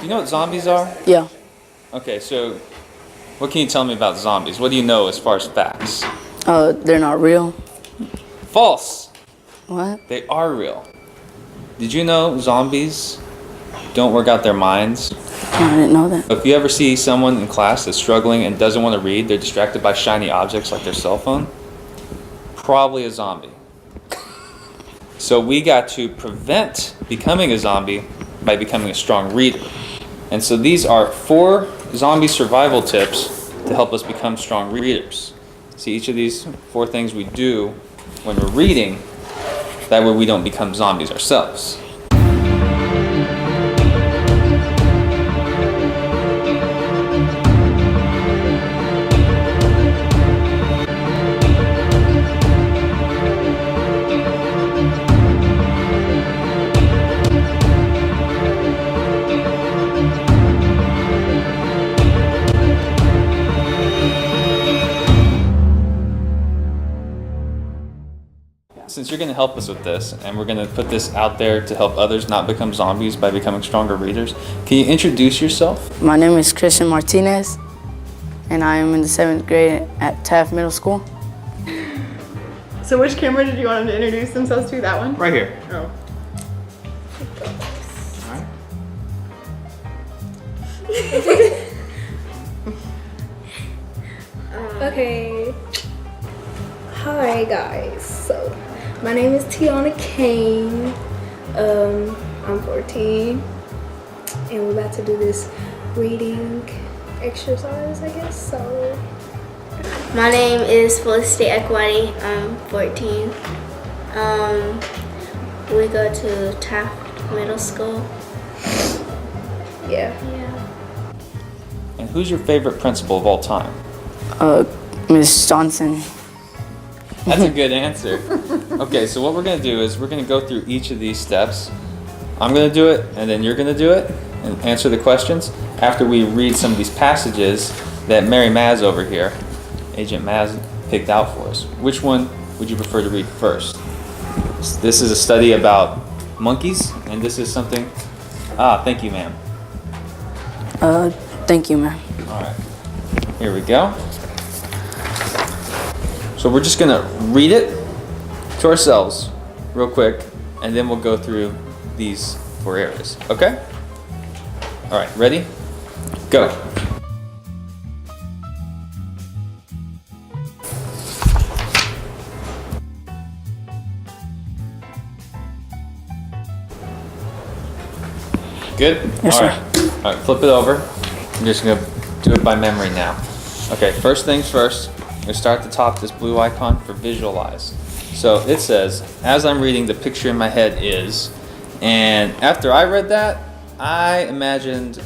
you know what zombies are? Yeah. Okay, so what can you tell me about zombies? What do you know as far as facts? They're not real. False. What? They are real. Did you know zombies don't work out their minds? I didn't know that. If you ever see someone in class that's struggling and doesn't want to read, they're distracted by shiny objects like their cell phone, probably a zombie. So we got to prevent becoming a zombie by becoming a strong reader. And so these are 4 zombie survival tips to help us become strong readers. See, each of these 4 things we do when we're reading, that way we don't become zombies ourselves. Since you're going to help us with this, and we're going to put this out there to help others not become zombies by becoming stronger readers, can you introduce yourself? My name is Christian Martinez, and I am in the 7th grade at Taft Middle School. So which camera did you want them to introduce themselves to? That one? Right here. Oh. Okay. Hi guys. So my name is Tiana Kane. I'm 14 and we're about to do this reading exercise, I guess. So my name is Felicity Ekwani. I'm 14. We go to Taft Middle School. yeah. And who's your favorite principal of all time? Miss Johnson. That's a good answer. Okay, so what we're going to do is we're going to go through each of these steps. I'm going to do it, and then you're going to do it and answer the questions after we read some of these passages that Mary Maz over here, Agent Maz, picked out for us. Which one would you prefer to read first? This is a study about monkeys, and this is something... thank you, ma'am. Thank you, ma'am. All right, here we go. So we're just gonna read it to ourselves real quick, and then we'll go through these 4 areas, okay? All right, ready? Go. Good? Yes, All sir. right. All right, flip it over. I'm just gonna do it by memory now. Okay, first things first. I'm going to start at the top, this blue icon for visualize. So it says, as I'm reading, the picture in my head is, and after I read that, I imagined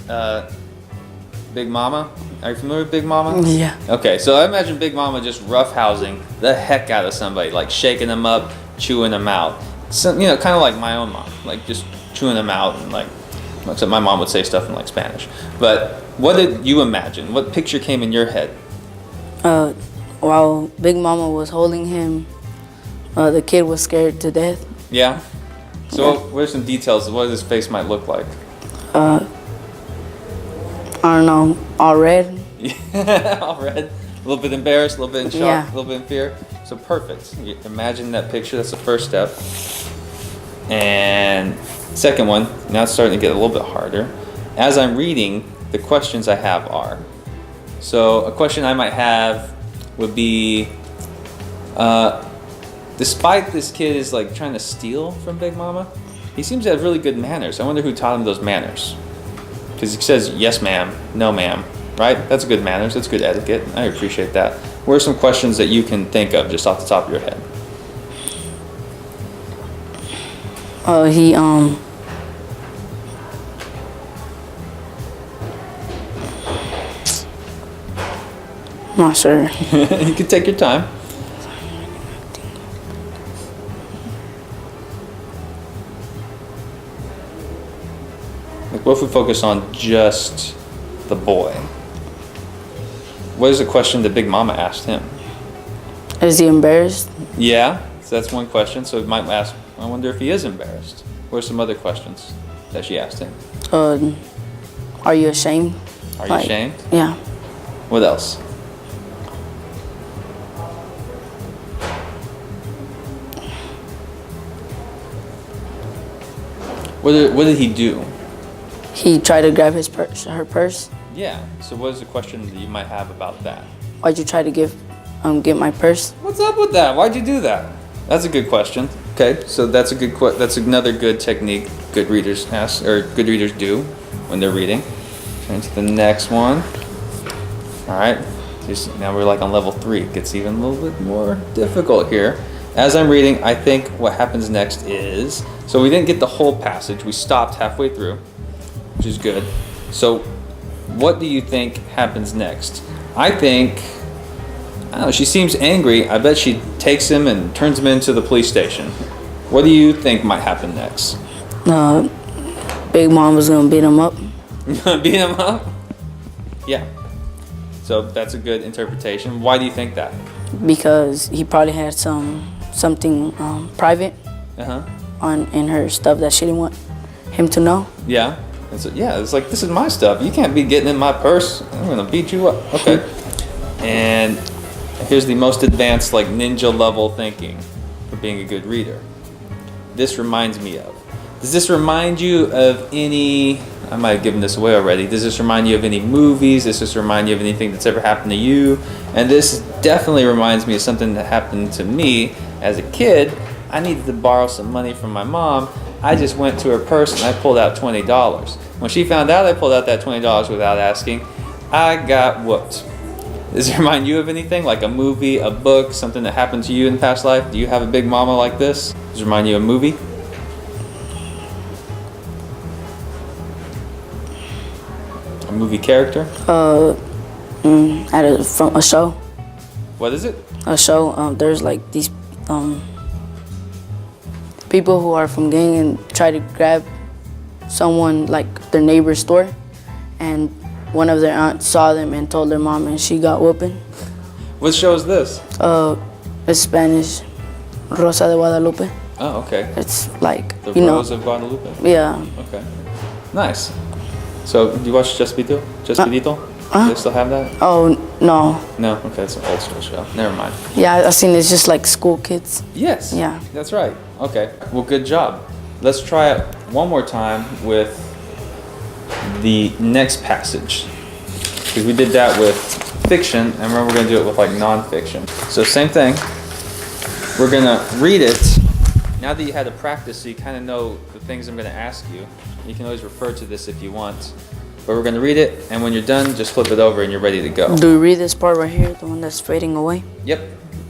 Big Mama. Are you familiar with Big Mama? Yeah. Okay, so I imagine Big Mama just roughhousing the heck out of somebody, like shaking them up, chewing them out. So, you know, kind of like my own mom, like just chewing them out, and like, except my mom would say stuff in like Spanish. But what did you imagine? What picture came in your head? While Big Mama was holding him, the kid was scared to death. Yeah? So what are some details of what his face might look like? I don't know, all red. Yeah, all red. A little bit embarrassed, a little bit in shock, Yeah. a little bit in fear. So perfect. You imagine that picture. That's the first step. And second one, now it's starting to get a little bit harder. As I'm reading, the questions I have are. So a question I might have would be, despite this kid is like trying to steal from Big Mama, he seems to have really good manners. I wonder who taught him those manners. Because he says, yes ma'am, no ma'am, right? That's good manners, that's good etiquette. I appreciate that. What are some questions that you can think of just off the top of your head? I'm not sure. You can take your time. Like, what if we focus on just the boy? What is the question that Big Mama asked him? Is he embarrassed? Yeah, so that's one question. So it might ask, I wonder if he is embarrassed. What are some other questions that she asked him? Are you ashamed? Are you ashamed? Yeah. What else? What did he do? He tried to grab her purse. Yeah. So what is the question that you might have about that? Why'd you try to get my purse? What's up with that? Why'd you do that? That's a good question. Okay, so that's that's another good technique good readers ask or good readers do when they're reading. Turn to the next one. All right. Now we're like on level 3. It gets even a little bit more difficult here. As I'm reading, I think what happens next is, so we didn't get the whole passage. We stopped halfway through, which is good. So what do you think happens next? I think, I don't know, she seems angry. I bet she takes him and turns him into the police station. What do you think might happen next? Big Mom was gonna beat him up. Beat him up? Yeah. So that's a good interpretation. Why do you think that? Because he probably had something private Uh-huh. in her stuff that she didn't want him to know. Yeah. It's like, this is my stuff. You can't be getting in my purse. I'm gonna beat you up. Okay. And here's the most advanced, like, ninja level thinking for being a good reader. This reminds me of. Does this remind you of any, I might have given this away already. Does this remind you of any movies? Does this remind you of anything that's ever happened to you? And this definitely reminds me of something that happened to me as a kid. I needed to borrow some money from my mom. I just went to her purse and I pulled out $20. When she found out I pulled out that $20 without asking, I got whooped. Does it remind you of anything? Like a movie, a book, something that happened to you in past life? Do you have a big mama like this? Does it remind you of a movie? A movie character? From a show. What is it? A show. There's like these people who are from gang and try to grab someone like their neighbor's store, and one of their aunts saw them and told their mom, and she got whooping. What show is this? It's Spanish. Rosa de Guadalupe. Oh, okay. It's like The Rose of Guadalupe? Yeah. Okay. Nice. So, do you watch Chespirito? Chespirito? Do they still have that? Oh no. No? Okay, it's an old school show. Never mind. Yeah, I've seen it's just like school kids. Yes. Yeah. That's right. Okay. Well, good job. Let's try it one more time with the next passage. Because we did that with fiction, and we're going to do it with like non-fiction. So same thing. We're going to read it. Now that you had a practice, so you kind of know the things I'm going to ask you. You can always refer to this if you want. But we're going to read it, and when you're done, just flip it over and you're ready to go. Do we read this part right here, the one that's fading away? Yep.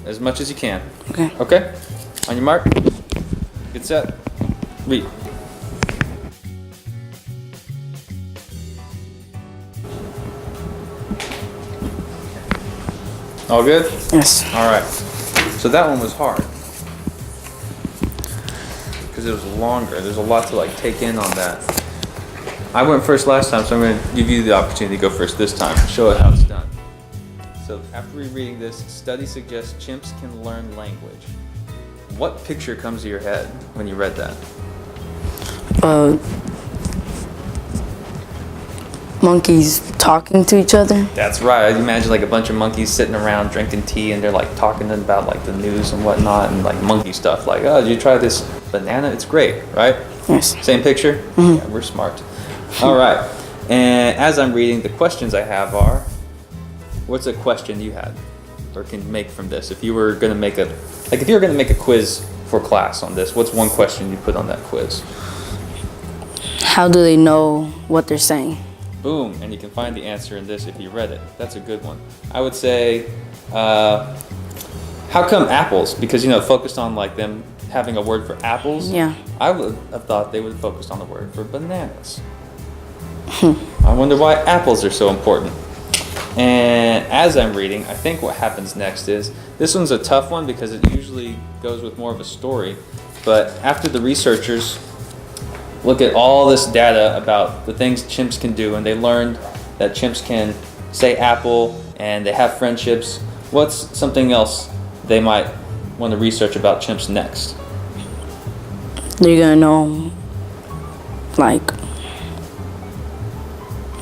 As much as you can. Okay. Okay? On your mark. Get set. Read. All good? Yes. All right. So that one was hard. Because it was longer. There's a lot to like take in on that. I went first last time, so I'm going to give you the opportunity to go first this time. Show it how it's done. So after rereading this, study suggests chimps can learn language. What picture comes to your head when you read that? Monkeys talking to each other. That's right. I imagine like a bunch of monkeys sitting around drinking tea and they're like talking about like the news and whatnot and like monkey stuff. Like, oh, did you try this banana? It's great, right? Yes. Same picture? Mm-hmm. Yeah, we're smart. All right. And as I'm reading, the questions I have are, what's a question you had or can make from this? If you were going to make a quiz for class on this, what's one question you put on that quiz? How do they know what they're saying? Boom, and you can find the answer in this if you read it. That's a good one. I would say, how come apples? Because, you know, it focused on like them having a word for apples. Yeah. I would have thought they would have focused on the word for bananas. I wonder why apples are so important. And as I'm reading, I think what happens next is, this one's a tough one because it usually goes with more of a story. But after the researchers look at all this data about the things chimps can do, and they learned that chimps can say apple and they have friendships, what's something else they might want to research about chimps next? They're gonna know, like,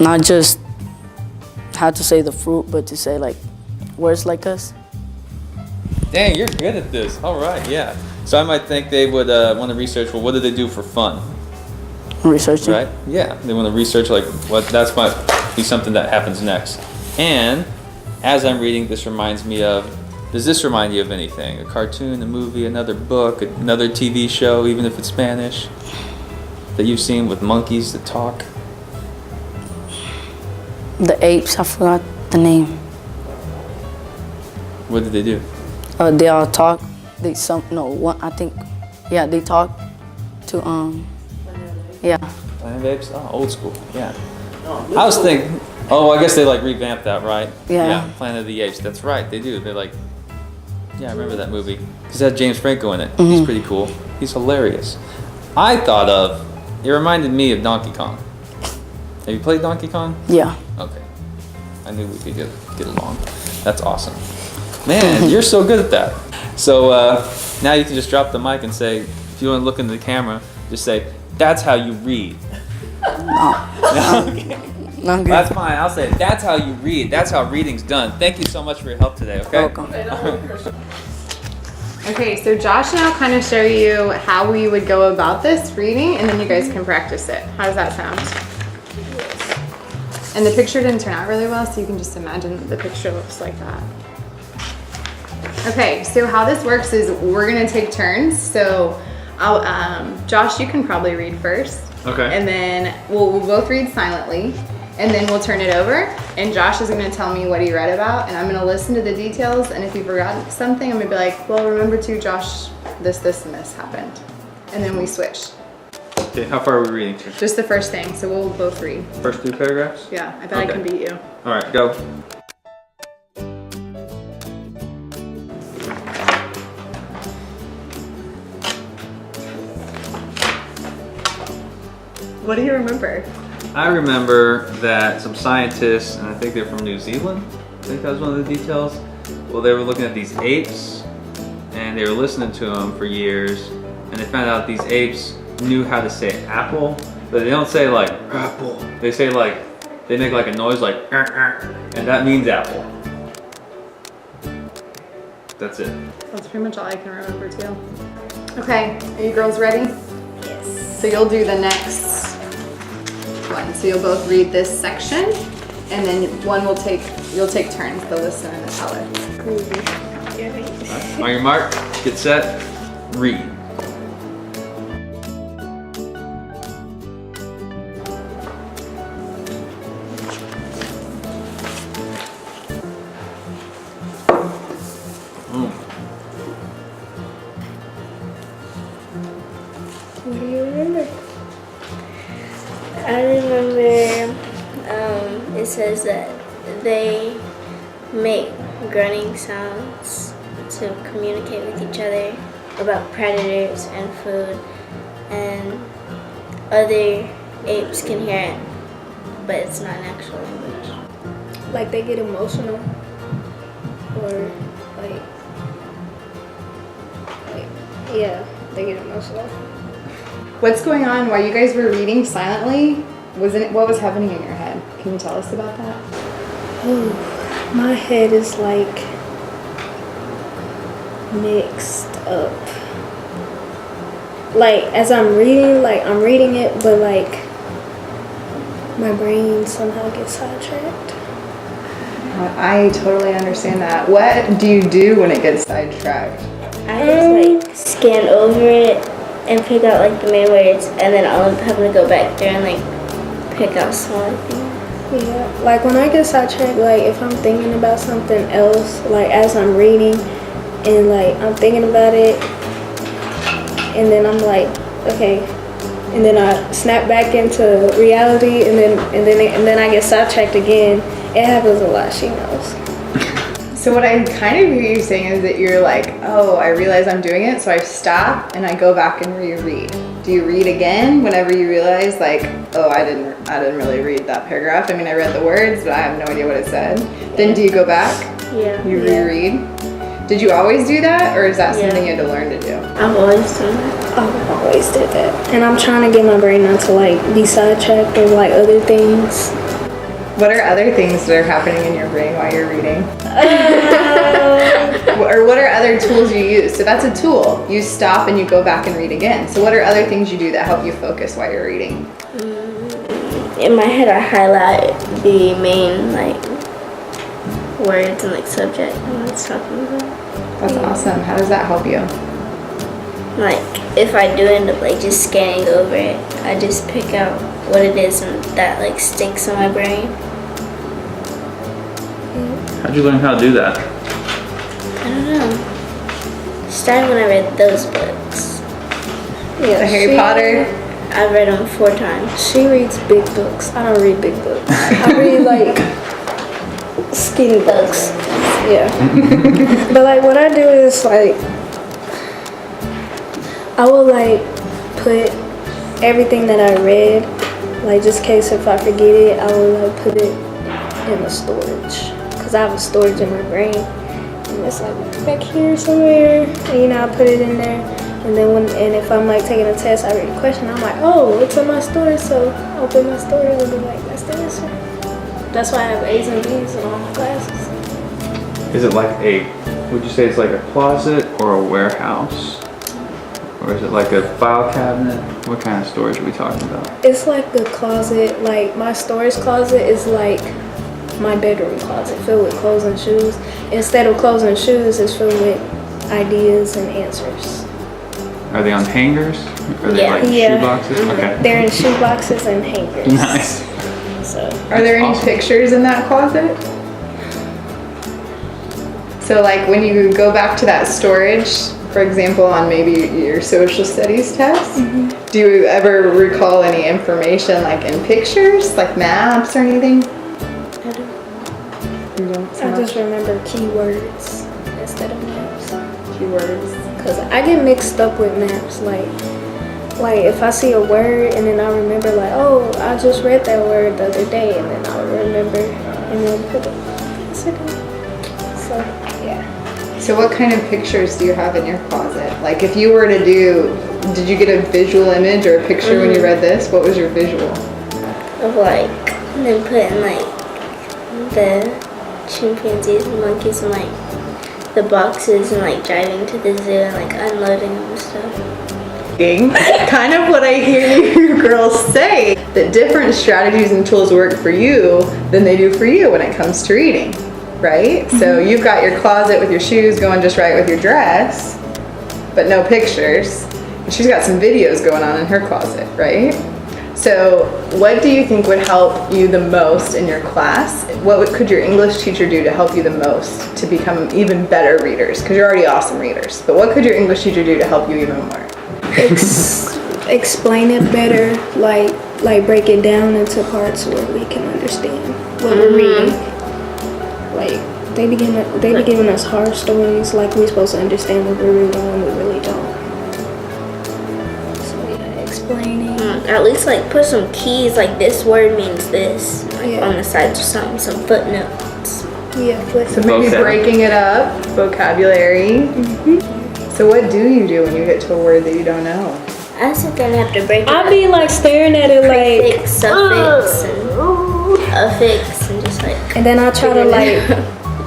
not just how to say the fruit, but to say like words like us. Dang, you're good at this. All right, yeah. So I might think they would want to research, well, what do they do for fun? Researching. Right? Yeah, they want to research like what that's might be something that happens next. And as I'm reading, this reminds me of. Does this remind you of anything? A cartoon, a movie, another book, another TV show, even if it's Spanish, that you've seen with monkeys that talk? The apes, I forgot the name. What did they do? They all talk. They talk to yeah. Planet of Apes? Oh, old school. Yeah. I was thinking. Oh, I guess they like revamped that, right? Yeah. Planet of the Apes. That's right. They do. They're like. Yeah, I remember that movie. Because it had James Franco in it. He's pretty cool. He's hilarious. I thought of. It reminded me of Donkey Kong. Have you played Donkey Kong? Yeah. Okay. I knew we could get along. That's awesome. Man, you're so good at that. So now you can just drop the mic and say, if you want to look into the camera, just say, that's how you read. No, okay. No, I'm good. That's fine. I'll say, that's how you read. That's how reading's done. Thank you so much for your help today, okay? Welcome. Okay, so Josh and I'll kind of show you how we would go about this reading, and then you guys can practice it. How does that sound? And the picture didn't turn out really well, so you can just imagine that the picture looks like that. Okay, so how this works is we're gonna take turns. So Josh, you can probably read first. Okay. And then we'll both read silently, and then we'll turn it over, and Josh is gonna tell me what he read about, and I'm gonna listen to the details, and if he forgot something, I'm gonna be like, well, remember to Josh, this, and this happened. And then we switch. Okay, how far are we reading to? Just the first thing, so we'll both read. First 2 paragraphs? Yeah, I bet I Okay. can beat you. All right, go. What do you remember? I remember that some scientists, and I think they're from New Zealand, I think that was one of the details. Well, they were looking at these apes, and they were listening to them for years, and they found out these apes knew how to say apple, but they don't say like apple. They say like, they make like a noise like, and that means apple. That's it. That's pretty much all I can remember too. Okay, are you girls ready? Yes. So you'll do the next one. So you'll both read this section, and then you'll take turns, the listener and the teller. On your mark, get set, read. What do you remember? I remember it says that they make grunting sounds to communicate with each other about predators and food, and other apes can hear it, but it's not an actual language. Like they get emotional, or like yeah, they get emotional. What's going on while you guys were reading silently? What was happening in your head? Can you tell us about that? Oh, my head is like mixed up. Like as I'm reading it, but like my brain somehow gets sidetracked. I totally understand that. What do you do when it gets sidetracked? I just like scan over it and pick out like the main words, and then I'll have to go back there and like pick out smaller things. Yeah, like when I get sidetracked, like if I'm thinking about something else, like as I'm reading, and like I'm thinking about it, and then I'm like, okay, and then I snap back into reality, and then I get sidetracked again. It happens a lot, she knows. So what I kind of hear you saying is that you're like, oh, I realize I'm doing it, so I stop and I go back and reread. Do you read again whenever you realize like, oh, I didn't really read that paragraph. I mean, I read the words, but I have no idea what it said. Then do you go back? Yeah. You reread? Did you always do that, or is that something you had to learn to do? I've always done that. I've always did that, and I'm trying to get my brain not to like be sidetracked or like other things. What are other things that are happening in your brain while you're reading? Or what are other tools you use? So that's a tool. You stop and you go back and read again. So what are other things you do that help you focus while you're reading? In my head, I highlight the main like words and like subject and what's talking about. That's awesome. How does that help you? Like if I do end up like just scanning over it, I just pick out what it is and that like sticks in my brain. How'd you learn how to do that? I don't know. Starting when I read those books. Yeah, The Harry Potter? I've read them 4 times. She reads big books. I don't read big books. I read like skinny books. Yeah. But like what I do is like I will like put everything that I read, like just in case if I forget it, I will like put it in the storage. Cause I have a storage in my brain. And it's like back here somewhere. And you know, I put it in there. And then if I'm like taking a test, I read a question, I'm like, oh, it's in my storage, so I'll open my storage and be like, that's the answer. That's why I have A's and B's in all my classes. Is it like would you say it's like a closet or a warehouse? Or is it like a file cabinet? What kind of storage are we talking about? It's like a closet, like my storage closet is like my bedroom closet filled with clothes and shoes. Instead of clothes and shoes, it's filled with ideas and answers. Are they on hangers? Are they like Yeah. shoe boxes? Okay. They're in shoe boxes and hangers. Nice. So Are there any Awesome. pictures in that closet? So like when you go back to that storage, for example, on maybe your social studies test, do you ever recall any information like in pictures, like maps or anything? I don't. You don't so I much? just remember keywords instead of maps. Keywords. Cause I get mixed up with maps. Like if I see a word and then I remember like, oh, I just read that word the other day, and then I'll remember and then put it. So yeah. So what kind of pictures do you have in your closet? Like if you were to did you get a visual image or a picture when you read this? What was your visual? Of like them putting like the chimpanzees and monkeys in like the boxes and like driving to the zoo and like unloading them and stuff. Kind of what I hear you girls say, that different strategies and tools work for you than they do for you when it comes to reading, right? So you've got your closet with your shoes going just right with your dress, but no pictures. And she's got some videos going on in her closet, right? So what do you think would help you the most in your class? Could your English teacher do to help you the most to become even better readers? Because you're already awesome readers, but what could your English teacher do to help you even more? Explain it better, like break it down into parts where we can understand what we're reading. Like they be giving us hard stories, like we're supposed to understand what we're reading when we really don't. So yeah, explaining. At least like put some keys, like this word means this, like Yeah. on the sides or something, some footnotes. Yeah, flip. So maybe Vocab. breaking it up, vocabulary. So what do you do when you get to a word that you don't know? I sit there and have to break it I'd up. be like staring at it like, Prefix, suffix, and affix, and just like. and then I try to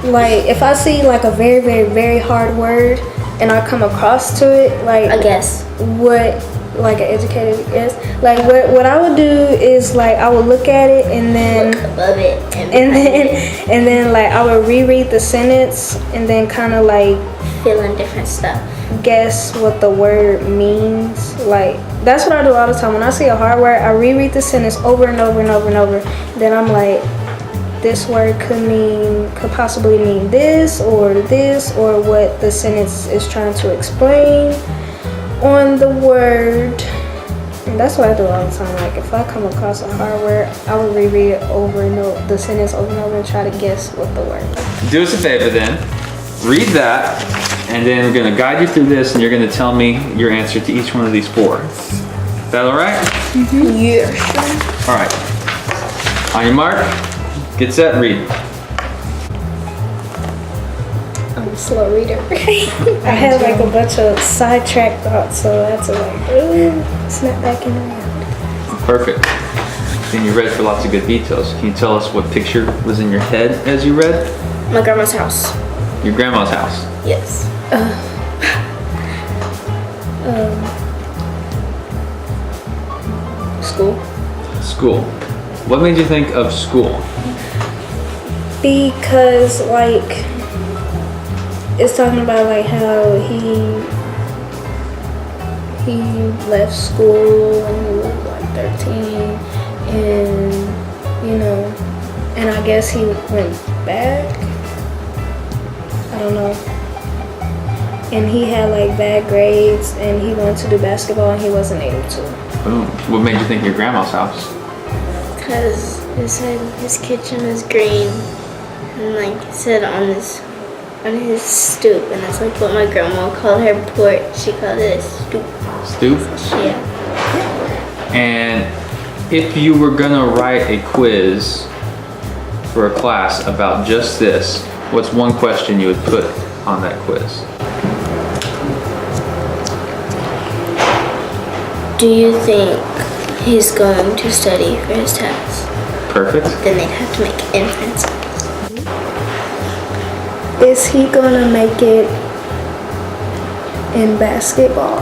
like if I see like a very, very, very hard word and I come across to it, like I guess. what like an educated guess, like what I would do is like I would look at it and then Look above it and and then like I would reread the sentence and then kind of like fill in different stuff. guess what the word means. Like that's what I do all the time. When I see a hard word, I reread the sentence over and over and over and over. Then I'm like, this word could possibly mean this or what the sentence is trying to explain on the word. And that's what I do all the time. Like if I come across a hard word, I would reread it over and over, the sentence over and over, and try to guess what the word is. Do us a favor then. Read that, and then we're gonna guide you through this, and you're gonna tell me your answer to each one of these 4. Is that all right? Yeah. All right. On your mark, get set, read. I'm a slow reader. I have like a bunch of sidetrack thoughts, so I have to like snap back in around. Perfect. and you read for lots of good details. Can you tell us what picture was in your head as you read? My grandma's house. Your grandma's house. Yes. School. School. What made you think of school? Because like it's talking about like how he left school when he was like 13, and you know, and I guess he went back. I don't know. And he had like bad grades, and he wanted to do basketball, and he wasn't able to. Boom. What made you think of your grandma's house? Because it said his kitchen is green. And like it said on his stoop. And that's like what my grandma called her porch. She called it a stoop. Stoop? Yeah. And if you were gonna write a quiz for a class about just this, what's one question you would put on that quiz? Do you think he's going to study for his test? Perfect. Then they'd have to make inferences. Is he gonna make it in basketball?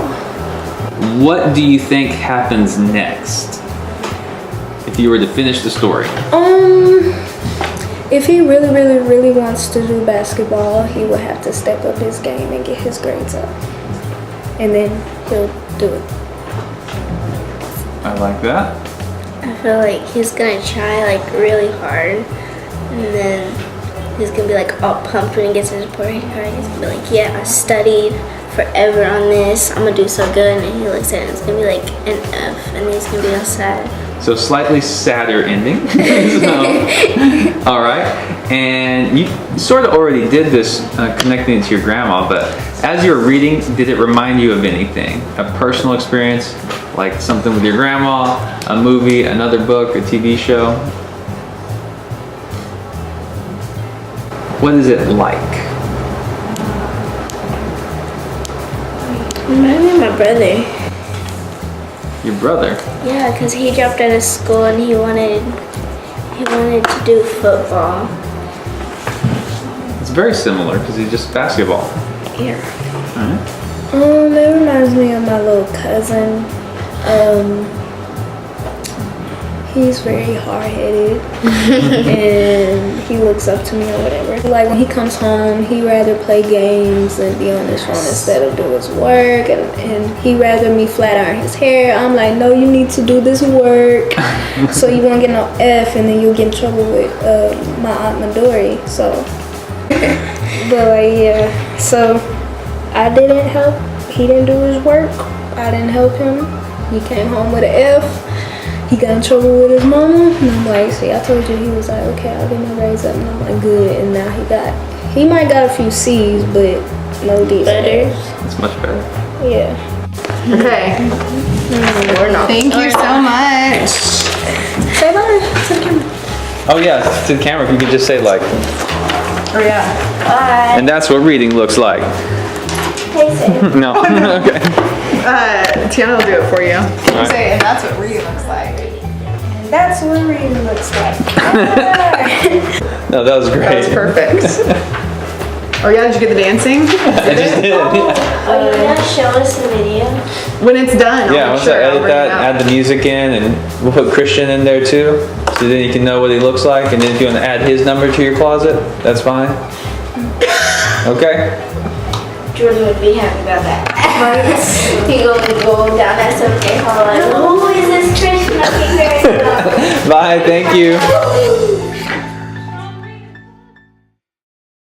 What do you think happens next? If you were to finish the story. If he really, really, really wants to do basketball, he will have to step up his game and get his grades up. And then he'll do it. I like that. I feel like he's gonna try like really hard, and then he's gonna be like all pumped when he gets his report card. He's gonna be like, "Yeah, I studied forever on this. I'm gonna do so good." And then he looks at it, and it's gonna be like an F, and then he's gonna be all sad. So slightly sadder ending. All right. And you sort of already did this connecting it to your grandma, but as you were reading, did it remind you of anything? A personal experience, like something with your grandma, a movie, another book, a TV show? What is it like? Maybe my brother. Your brother? Yeah, because he dropped out of school and he wanted to do football. It's very similar because he's just basketball. Yeah. All right. That reminds me of my little cousin. He's very hard-headed and he looks up to me or whatever. Like when he comes home, he rather play games and be on his phone instead of do his work, and he rather me flat iron his hair. I'm like, no, you need to do this work so you won't get no F, and then you'll get in trouble with my Aunt Midori. So, but like, yeah, so I didn't help. He didn't do his work. I didn't help him. He came home with an F. He got in trouble with his mama, and I'm like, see, I told you. He was like, okay, I'll get my grades up, and I'm like, good. And now he might got a few C's, but no D's. Better. It's much better. Yeah. Okay. Thank you so much. Say bye to the camera. Oh yeah, to the camera, if you could just say like, Oh yeah. Bye. and that's what reading looks like. Hey, Sam. No, okay. Tiana will do it for you. You Alright. say, and that's what reading looks like. And that's what reading looks like. No, that was great. That was perfect. Oh yeah, did you get the dancing? I just did. Yeah. Oh, you want to show us the video? When it's done, Yeah, I'll once make sure I I'll edit bring it that, out. add the music in, and we'll put Christian in there too, so then you can know what he looks like. And then if you want to add his number to your closet, that's fine. Okay. Jordan would be happy about that. He go down that subway hall like, who is this Trish? Okay, Bye. Thank you.